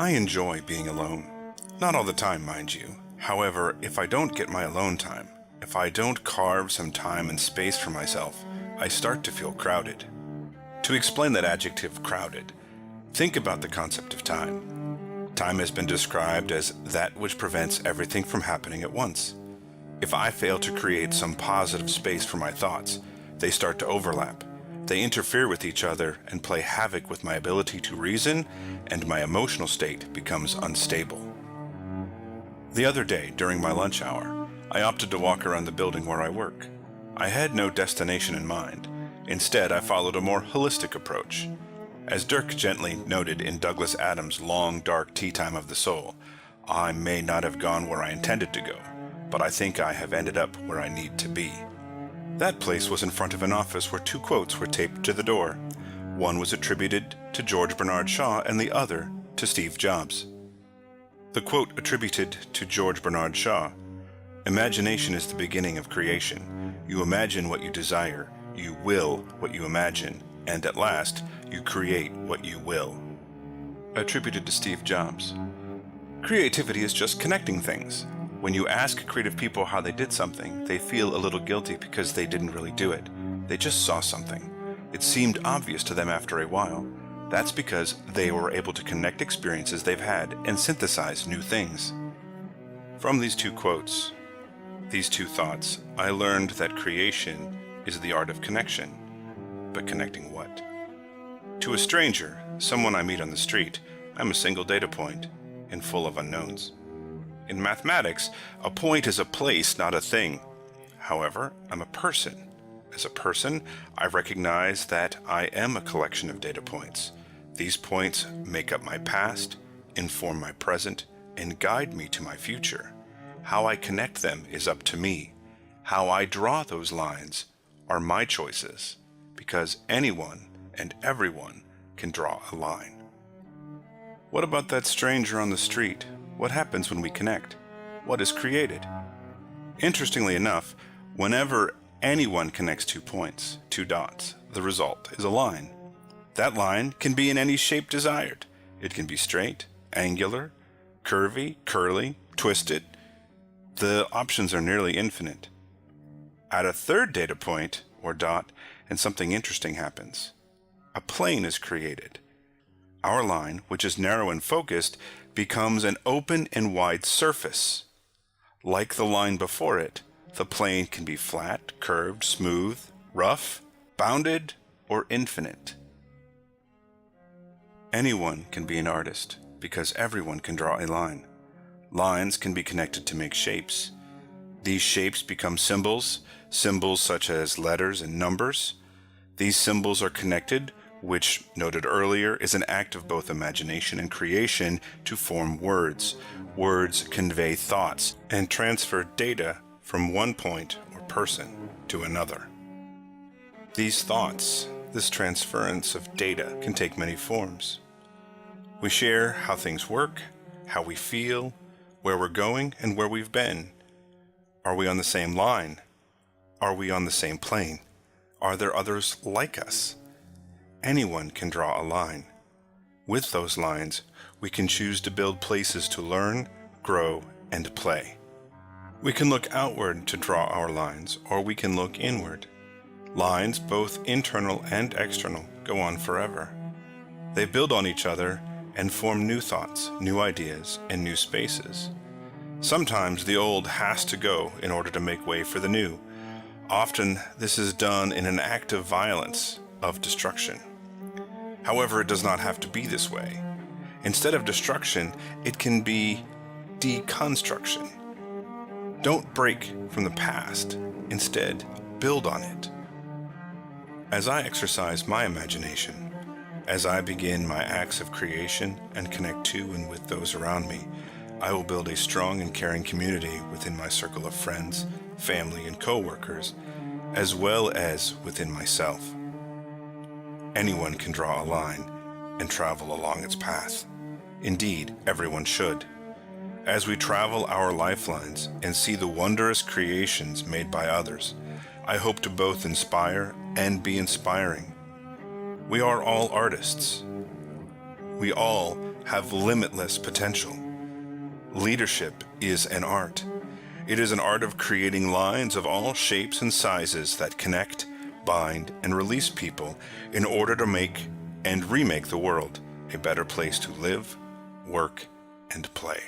I enjoy being alone. Not all the time, mind you. However, if I don't get my alone time, if I don't carve some time and space for myself, I start to feel crowded. To explain that adjective, crowded, think about the concept of time. Time has been described as that which prevents everything from happening at once. If I fail to create some positive space for my thoughts, they start to overlap. They interfere with each other and play havoc with my ability to reason, and my emotional state becomes unstable. The other day, during my lunch hour, I opted to walk around the building where I work. I had no destination in mind. Instead, I followed a more holistic approach. As Dirk gently noted in Douglas Adams' Long Dark Tea Time of the Soul, I may not have gone where I intended to go, but I think I have ended up where I need to be. That place was in front of an office where two quotes were taped to the door. One was attributed to George Bernard Shaw and the other to Steve Jobs. The quote attributed to George Bernard Shaw: "Imagination is the beginning of creation. You imagine what you desire, you will what you imagine, and at last you create what you will." Attributed to Steve Jobs: "Creativity is just connecting things. When you ask creative people how they did something, they feel a little guilty because they didn't really do it. They just saw something. It seemed obvious to them after a while. That's because they were able to connect experiences they've had and synthesize new things." From these two quotes, these two thoughts, I learned that creation is the art of connection. But connecting what? To a stranger, someone I meet on the street, I'm a single data point and full of unknowns. In mathematics, a point is a place, not a thing. However, I'm a person. As a person, I recognize that I am a collection of data points. These points make up my past, inform my present, and guide me to my future. How I connect them is up to me. How I draw those lines are my choices, because anyone and everyone can draw a line. What about that stranger on the street? What happens when we connect? What is created? Interestingly enough, whenever anyone connects 2 points, 2 dots, the result is a line. That line can be in any shape desired. It can be straight, angular, curvy, curly, twisted. The options are nearly infinite. Add a third data point, or dot, and something interesting happens. A plane is created. Our line, which is narrow and focused, becomes an open and wide surface. Like the line before it, the plane can be flat, curved, smooth, rough, bounded, or infinite. Anyone can be an artist, because everyone can draw a line. Lines can be connected to make shapes. These shapes become symbols, symbols such as letters and numbers. These symbols are connected, which, noted earlier, is an act of both imagination and creation to form words. Words convey thoughts and transfer data from one point or person to another. These thoughts, this transference of data, can take many forms. We share how things work, how we feel, where we're going, and where we've been. Are we on the same line? Are we on the same plane? Are there others like us? Anyone can draw a line. With those lines, we can choose to build places to learn, grow, and play. We can look outward to draw our lines, or we can look inward. Lines, both internal and external, go on forever. They build on each other and form new thoughts, new ideas, and new spaces. Sometimes the old has to go in order to make way for the new. Often this is done in an act of violence, of destruction. However, it does not have to be this way. Instead of destruction, it can be deconstruction. Don't break from the past. Instead, build on it. As I exercise my imagination, as I begin my acts of creation and connect to and with those around me, I will build a strong and caring community within my circle of friends, family, and co-workers, as well as within myself. Anyone can draw a line and travel along its path. Indeed, everyone should. As we travel our lifelines and see the wondrous creations made by others, I hope to both inspire and be inspiring. We are all artists. We all have limitless potential. Leadership is an art. It is an art of creating lines of all shapes and sizes that connect, bind, and release people in order to make and remake the world a better place to live, work, and play.